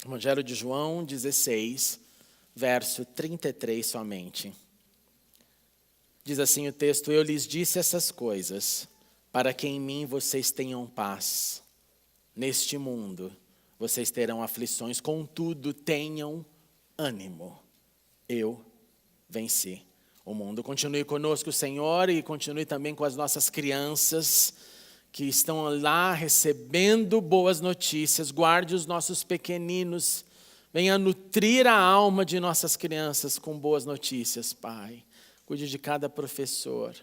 Evangelho de João 16, verso 33 somente. Diz assim o texto: eu lhes disse essas coisas, para que em mim vocês tenham paz. Neste mundo vocês terão aflições, contudo tenham ânimo. Eu venci o mundo. Continue conosco, Senhor, e continue também com as nossas crianças que estão lá recebendo boas notícias. Guarde os nossos pequeninos. Venha nutrir a alma de nossas crianças com boas notícias, Pai. Cuide de cada professor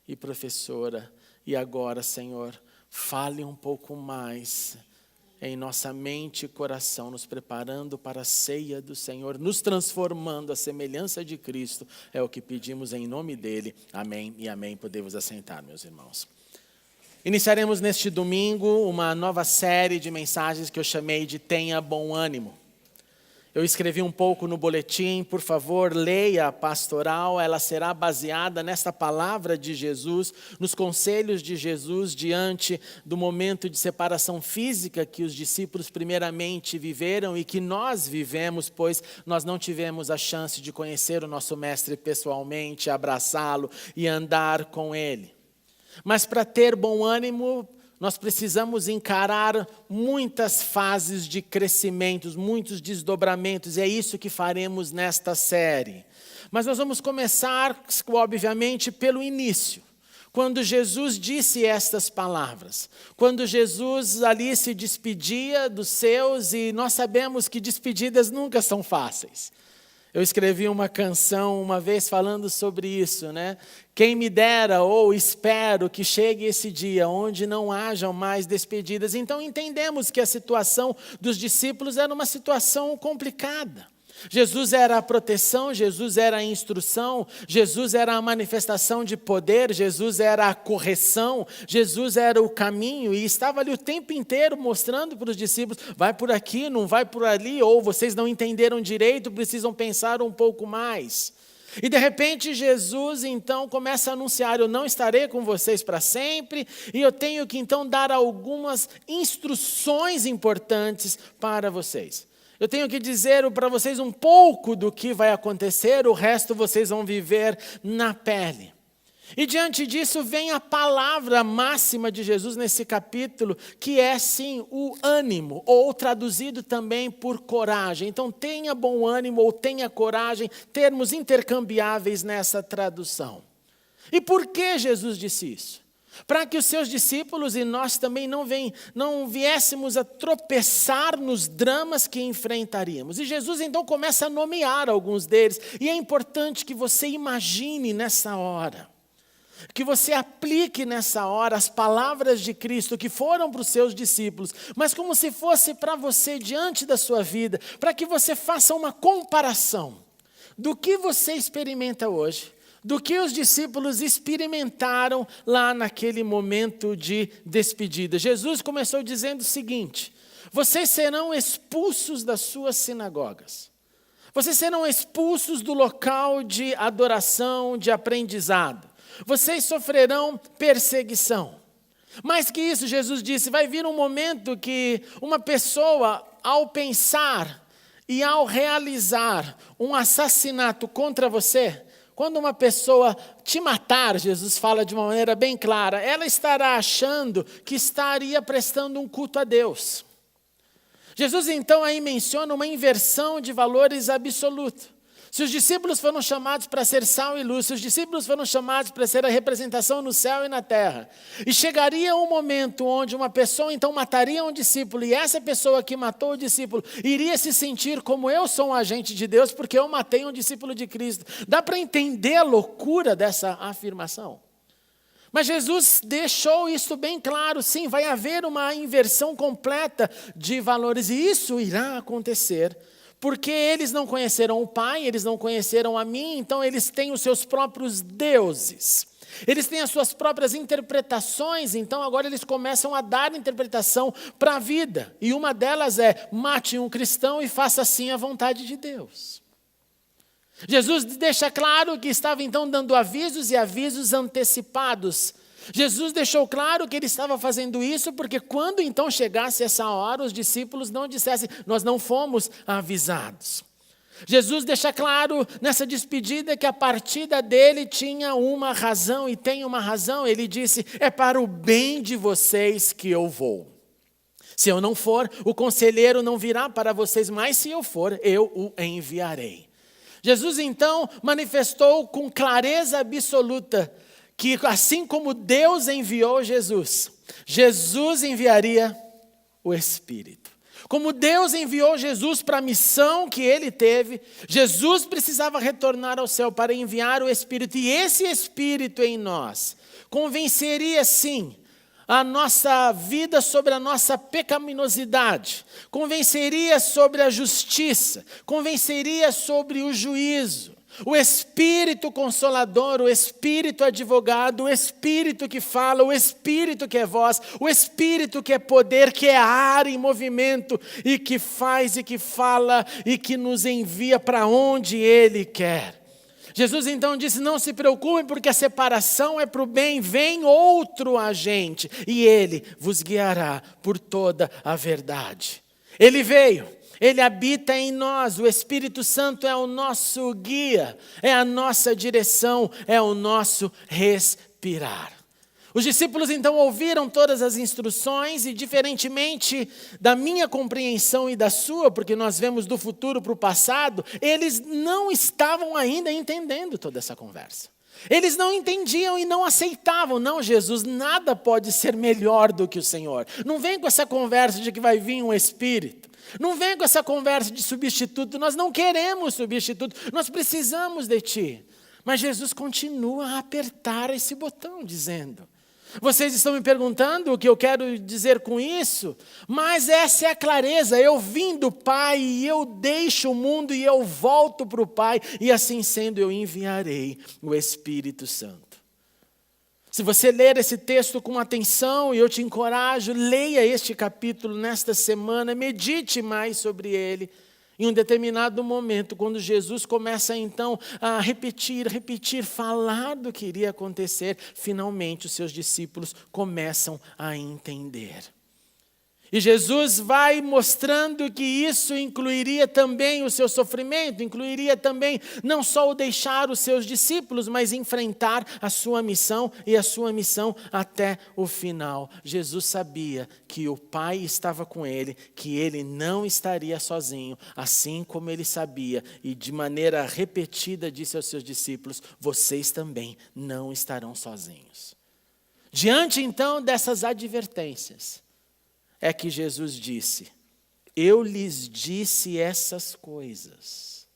e professora. E agora, Senhor, fale um pouco mais em nossa mente e coração, nos preparando para a ceia do Senhor, nos transformando à semelhança de Cristo. É o que pedimos em nome dEle. Amém e amém. Podemos assentar, meus irmãos. Iniciaremos neste domingo uma nova série de mensagens que eu chamei de Tenha Bom Ânimo. Eu escrevi um pouco no boletim, por favor, leia a pastoral, ela será baseada nesta palavra de Jesus, nos conselhos de Jesus diante do momento de separação física que os discípulos primeiramente viveram e que nós vivemos, pois nós não tivemos a chance de conhecer o nosso mestre pessoalmente, abraçá-lo e andar com ele. Mas para ter bom ânimo, nós precisamos encarar muitas fases de crescimentos, muitos desdobramentos, e é isso que faremos nesta série. Mas nós vamos começar, obviamente, pelo início. Quando Jesus disse estas palavras, quando Jesus ali se despedia dos seus, e nós sabemos que despedidas nunca são fáceis. Eu escrevi uma canção uma vez falando sobre isso, né? Quem me dera ou espero que chegue esse dia onde não hajam mais despedidas. Então entendemos que a situação dos discípulos era uma situação complicada. Jesus era a proteção, Jesus era a instrução, Jesus era a manifestação de poder, Jesus era a correção, Jesus era o caminho e estava ali o tempo inteiro mostrando para os discípulos, vai por aqui, não vai por ali, ou vocês não entenderam direito, precisam pensar um pouco mais. E de repente Jesus então começa a anunciar, eu não estarei com vocês para sempre, e eu tenho que então dar algumas instruções importantes para vocês. Eu tenho que dizer para vocês um pouco do que vai acontecer, o resto vocês vão viver na pele. E diante disso vem a palavra máxima de Jesus nesse capítulo, que é sim o ânimo, ou traduzido também por coragem. Então tenha bom ânimo ou tenha coragem, termos intercambiáveis nessa tradução. E por que Jesus disse isso? Para que os seus discípulos e nós também não viéssemos a tropeçar nos dramas que enfrentaríamos. E Jesus então começa a nomear alguns deles. E é importante que você imagine nessa hora, que você aplique nessa hora as palavras de Cristo que foram para os seus discípulos, mas como se fosse para você diante da sua vida, para que você faça uma comparação do que você experimenta hoje, do que os discípulos experimentaram lá naquele momento de despedida. Jesus começou dizendo o seguinte: vocês serão expulsos das suas sinagogas. Vocês serão expulsos do local de adoração, de aprendizado. Vocês sofrerão perseguição. Mais que isso, Jesus disse, vai vir um momento que uma pessoa, ao pensar e ao realizar um assassinato contra você, quando uma pessoa te matar, Jesus fala de uma maneira bem clara, ela estará achando que estaria prestando um culto a Deus. Jesus então aí menciona uma inversão de valores absoluta. Se os discípulos foram chamados para ser sal e luz, se os discípulos foram chamados para ser a representação no céu e na terra, e chegaria um momento onde uma pessoa então mataria um discípulo, e essa pessoa que matou o discípulo iria se sentir como eu sou um agente de Deus, porque eu matei um discípulo de Cristo. Dá para entender a loucura dessa afirmação? Mas Jesus deixou isso bem claro, sim, vai haver uma inversão completa de valores, e isso irá acontecer. Porque eles não conheceram o Pai, eles não conheceram a mim, então eles têm os seus próprios deuses. Eles têm as suas próprias interpretações, então agora eles começam a dar interpretação para a vida. E uma delas é, mate um cristão e faça assim a vontade de Deus. Jesus deixa claro que estava então dando avisos e avisos antecipados. Jesus deixou claro que ele estava fazendo isso porque quando então chegasse essa hora, os discípulos não dissessem, nós não fomos avisados. Jesus deixa claro nessa despedida que a partida dele tinha uma razão e tem uma razão. Ele disse, é para o bem de vocês que eu vou. Se eu não for, o conselheiro não virá para vocês, mas se eu for, eu o enviarei. Jesus então manifestou com clareza absoluta que assim como Deus enviou Jesus, Jesus enviaria o Espírito. Como Deus enviou Jesus para a missão que ele teve, Jesus precisava retornar ao céu para enviar o Espírito. E esse Espírito em nós convenceria sim a nossa vida sobre a nossa pecaminosidade, convenceria sobre a justiça, convenceria sobre o juízo. O Espírito Consolador, o Espírito Advogado, o Espírito que fala, o Espírito que é voz, o Espírito que é poder, que é ar em movimento e que faz e que fala e que nos envia para onde Ele quer. Jesus então disse, não se preocupem porque a separação é para o bem, vem outro agente e Ele vos guiará por toda a verdade. Ele veio. Ele habita em nós, o Espírito Santo é o nosso guia, é a nossa direção, é o nosso respirar. Os discípulos então ouviram todas as instruções e diferentemente da minha compreensão e da sua, porque nós vemos do futuro para o passado, eles não estavam ainda entendendo toda essa conversa. Eles não entendiam e não aceitavam. Não, Jesus, nada pode ser melhor do que o Senhor. Não vem com essa conversa de que vai vir um Espírito. Não vem com essa conversa de substituto. Nós não queremos substituto. Nós precisamos de Ti. Mas Jesus continua a apertar esse botão, dizendo... Vocês estão me perguntando o que eu quero dizer com isso? Mas essa é a clareza. Eu vim do Pai e eu deixo o mundo e eu volto para o Pai. E assim sendo, eu enviarei o Espírito Santo. Se você ler esse texto com atenção, e eu te encorajo, leia este capítulo nesta semana, medite mais sobre ele. Em um determinado momento, quando Jesus começa então a repetir, falar do que iria acontecer, finalmente os seus discípulos começam a entender. E Jesus vai mostrando que isso incluiria também o seu sofrimento, incluiria também não só o deixar os seus discípulos, mas enfrentar a sua missão e a sua missão até o final. Jesus sabia que o Pai estava com ele, que ele não estaria sozinho, assim como ele sabia e de maneira repetida disse aos seus discípulos, vocês também não estarão sozinhos. Diante então dessas advertências, é que Jesus disse, eu lhes disse essas coisas.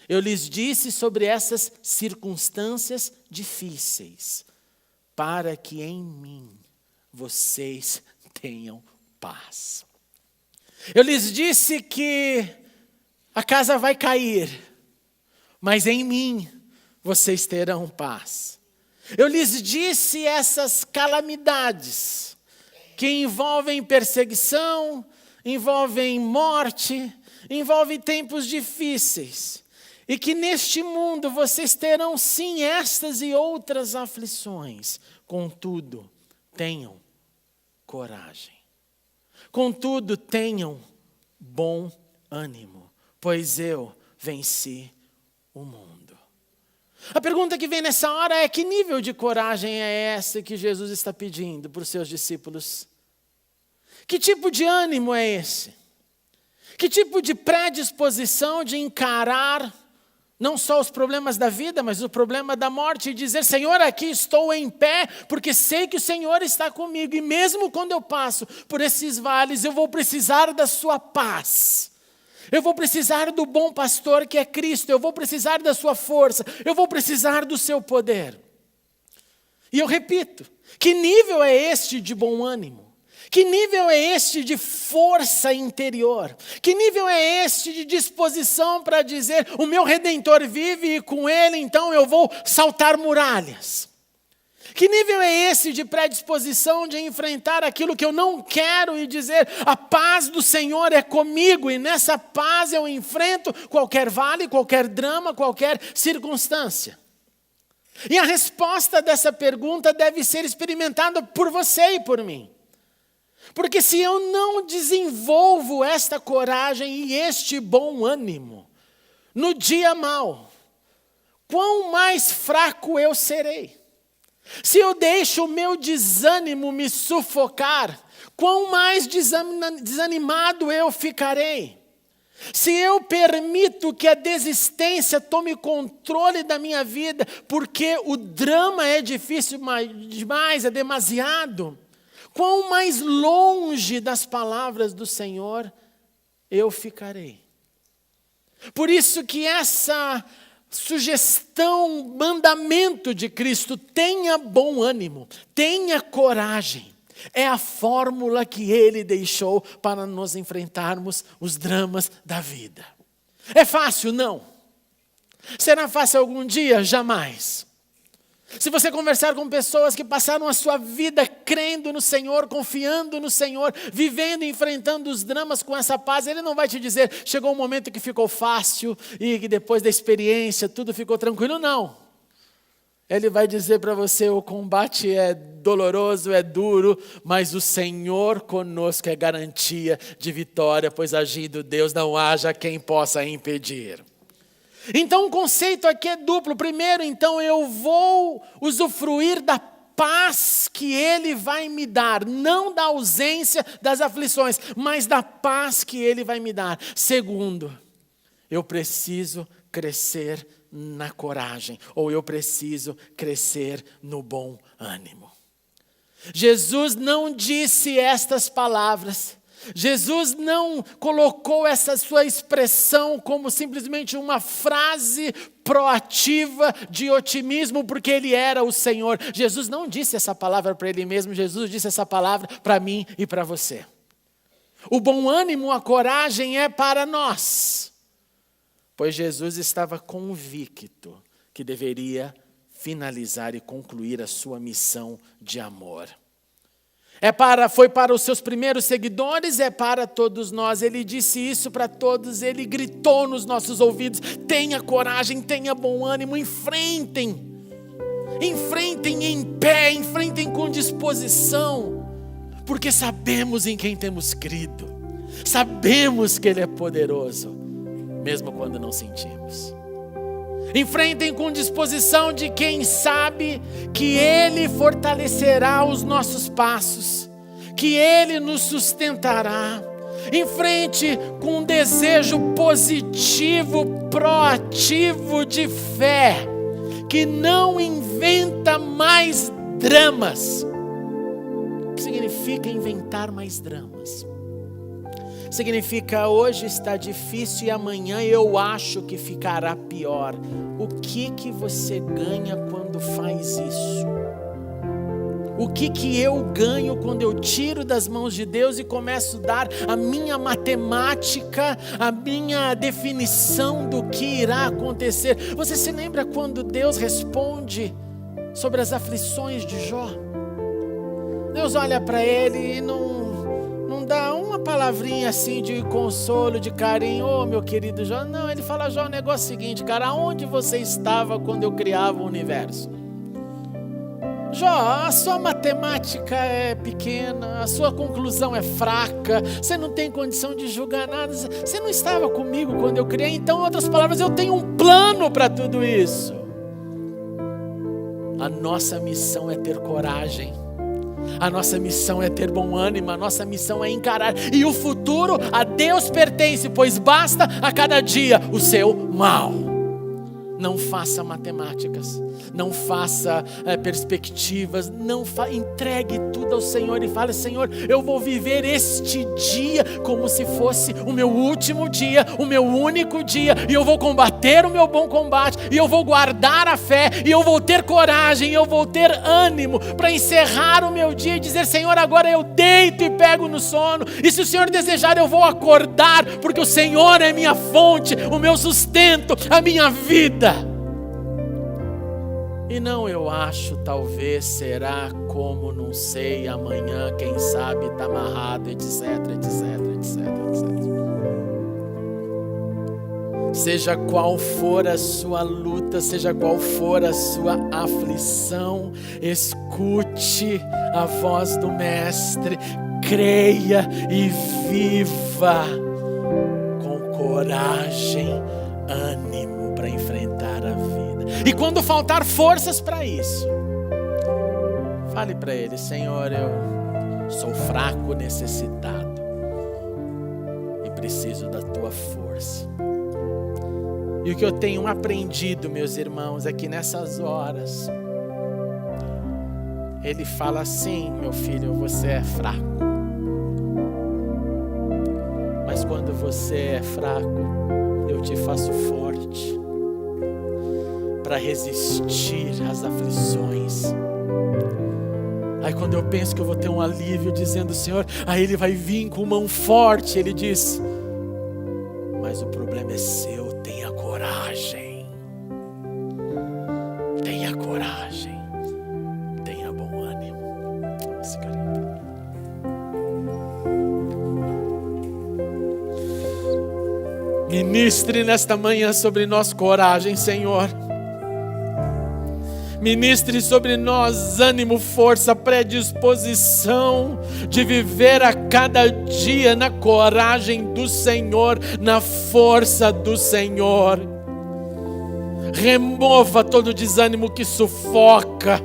Eu lhes disse sobre essas circunstâncias difíceis, para que em mim vocês tenham paz. Eu lhes disse que a casa vai cair, mas em mim vocês terão paz. Eu lhes disse essas calamidades, que envolvem perseguição, envolvem morte, envolvem tempos difíceis. E que neste mundo vocês terão sim estas e outras aflições. Contudo, tenham coragem. Contudo, tenham bom ânimo, pois eu venci o mundo. A pergunta que vem nessa hora é que nível de coragem é essa que Jesus está pedindo para os seus discípulos? Que tipo de ânimo é esse? Que tipo de predisposição de encarar não só os problemas da vida, mas o problema da morte e dizer, Senhor, aqui estou em pé, porque sei que o Senhor está comigo e mesmo quando eu passo por esses vales, eu vou precisar da sua paz. Eu vou precisar do bom pastor que é Cristo, eu vou precisar da sua força, eu vou precisar do seu poder. E eu repito, que nível é este de bom ânimo? Que nível é este de força interior? Que nível é este de disposição para dizer, o meu Redentor vive e com ele então eu vou saltar muralhas? Que nível é esse de predisposição de enfrentar aquilo que eu não quero e dizer, a paz do Senhor é comigo e nessa paz eu enfrento qualquer vale, qualquer drama, qualquer circunstância? E a resposta dessa pergunta deve ser experimentada por você e por mim. Porque se eu não desenvolvo esta coragem e este bom ânimo no dia mau, quão mais fraco eu serei? Se eu deixo o meu desânimo me sufocar, quão mais desanimado eu ficarei? Se eu permito que a desistência tome controle da minha vida, porque o drama é difícil demais, é demasiado, quão mais longe das palavras do Senhor eu ficarei? Por isso que essa sugestão, mandamento de Cristo, tenha bom ânimo, tenha coragem, é a fórmula que Ele deixou para nos enfrentarmos os dramas da vida. É fácil? Não. Será fácil algum dia? Jamais. Se você conversar com pessoas que passaram a sua vida crendo no Senhor, confiando no Senhor, vivendo e enfrentando os dramas com essa paz, Ele não vai te dizer, chegou um momento que ficou fácil e que depois da experiência tudo ficou tranquilo. Não. Ele vai dizer para você, o combate é doloroso, é duro, mas o Senhor conosco é garantia de vitória, pois agindo Deus não haja quem possa impedir. Então o conceito aqui é duplo. Primeiro, então, eu vou usufruir da paz que Ele vai me dar. Não da ausência das aflições, mas da paz que Ele vai me dar. Segundo, eu preciso crescer na coragem. Ou eu preciso crescer no bom ânimo. Jesus não disse estas palavras. Jesus não colocou essa sua expressão como simplesmente uma frase proativa de otimismo, porque Ele era o Senhor. Jesus não disse essa palavra para Ele mesmo, Jesus disse essa palavra para mim e para você. O bom ânimo, a coragem é para nós, pois Jesus estava convicto que deveria finalizar e concluir a sua missão de amor. Foi para os seus primeiros seguidores, é para todos nós. Ele disse isso para todos, Ele gritou nos nossos ouvidos, tenha coragem, tenha bom ânimo, enfrentem em pé, enfrentem com disposição, porque sabemos em quem temos crido, sabemos que Ele é poderoso, mesmo quando não sentimos. Enfrentem com disposição de quem sabe que Ele fortalecerá os nossos passos, que Ele nos sustentará. Enfrente com um desejo positivo, proativo de fé, que não inventa mais dramas. O que significa inventar mais dramas? Significa hoje está difícil e amanhã eu acho que ficará pior. O que você ganha quando faz isso? O que eu ganho quando eu tiro das mãos de Deus e começo a dar a minha matemática, a minha definição do que irá acontecer? Você se lembra quando Deus responde sobre as aflições de Jó? Deus olha para ele e não dá uma palavrinha assim de consolo, de carinho. Ô, meu querido Jó. Não, ele fala, Jó, o negócio é o seguinte, cara, aonde você estava quando eu criava o universo? Jó, a sua matemática é pequena, a sua conclusão é fraca, você não tem condição de julgar nada, você não estava comigo quando eu criei, então, em outras palavras, eu tenho um plano para tudo isso. A nossa missão é ter coragem. A nossa missão é ter bom ânimo, a nossa missão é encarar. E o futuro a Deus pertence, pois basta a cada dia o seu mal. Não faça matemáticas, não faça perspectivas, entregue tudo ao Senhor e fale, Senhor, eu vou viver este dia como se fosse o meu último dia, o meu único dia, e eu vou combater o meu bom combate, e eu vou guardar a fé, e eu vou ter coragem, e eu vou ter ânimo para encerrar o meu dia e dizer, Senhor, agora eu deito e pego no sono, e se o Senhor desejar eu vou acordar, porque o Senhor é minha fonte, o meu sustento, a minha vida. E não, eu acho, talvez, será, como, não sei, amanhã, quem sabe, está amarrado, etc, etc, etc, etc. Seja qual for a sua luta, seja qual for a sua aflição, escute a voz do Mestre, creia e viva com coragem, ânimo para enfrentar a vida. E quando faltar forças para isso, fale para Ele: Senhor, eu sou fraco, necessitado e preciso da Tua força. E o que eu tenho aprendido, meus irmãos, aqui nessas horas, Ele fala assim: meu filho, você é fraco. Mas quando você é fraco, eu te faço forte para resistir às aflições. Aí quando eu penso que eu vou ter um alívio dizendo: Senhor, aí Ele vai vir com mão forte. Ele diz: mas o problema é seu, tenha coragem. Tenha coragem. Tenha bom ânimo. Nossa, carinho. Ministre nesta manhã sobre nós coragem, Senhor. Ministre sobre nós ânimo, força, predisposição de viver a cada dia na coragem do Senhor, na força do Senhor. Remova todo desânimo que sufoca.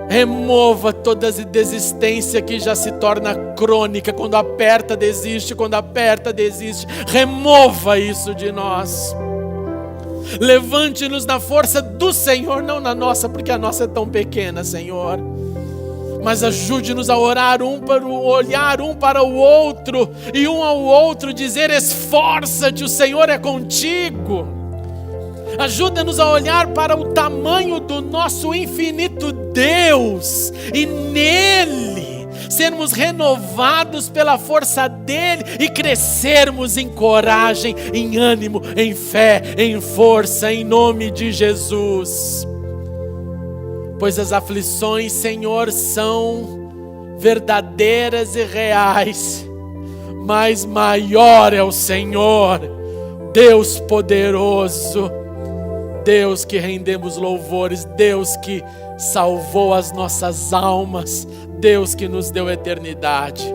Remova toda a desistência que já se torna crônica. Quando aperta, desiste. Quando aperta, desiste. Remova isso de nós. Levante-nos na força do Senhor, não na nossa, porque a nossa é tão pequena, Senhor. Mas ajude-nos a olhar um para o outro, e um ao outro dizer: esforça-te, o Senhor é contigo. Ajuda-nos a olhar para o tamanho do nosso infinito Deus, e nele sermos renovados pela força dele e crescermos em coragem, em ânimo, em fé, em força, em nome de Jesus. Pois as aflições, Senhor, são verdadeiras e reais, mas maior é o Senhor, Deus poderoso, Deus que rendemos louvores, Deus que salvou as nossas almas, Deus que nos deu eternidade.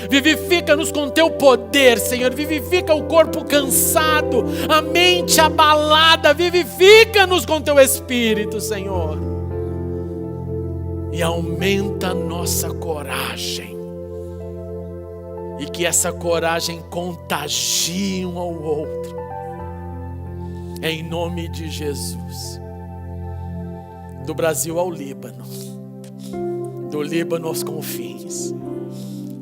Vivifica-nos com teu poder, Senhor. Vivifica o corpo cansado, a mente abalada. Vivifica-nos com teu Espírito, Senhor. E aumenta a nossa coragem. E que essa coragem contagie um ao outro. Em nome de Jesus. Do Brasil ao Líbano. Do Líbano aos confins,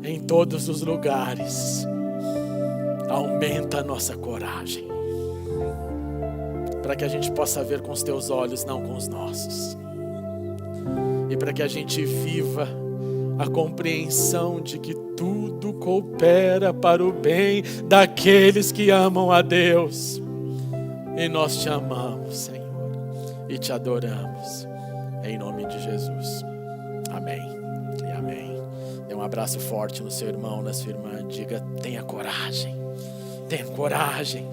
em todos os lugares, aumenta a nossa coragem, para que a gente possa ver com os teus olhos, não com os nossos, e para que a gente viva a compreensão de que tudo coopera para o bem daqueles que amam a Deus, e nós te amamos, Senhor, e te adoramos, em nome de Jesus. Amém e amém. Dê um abraço forte no seu irmão, na sua irmã. Diga: tenha coragem, tenha coragem.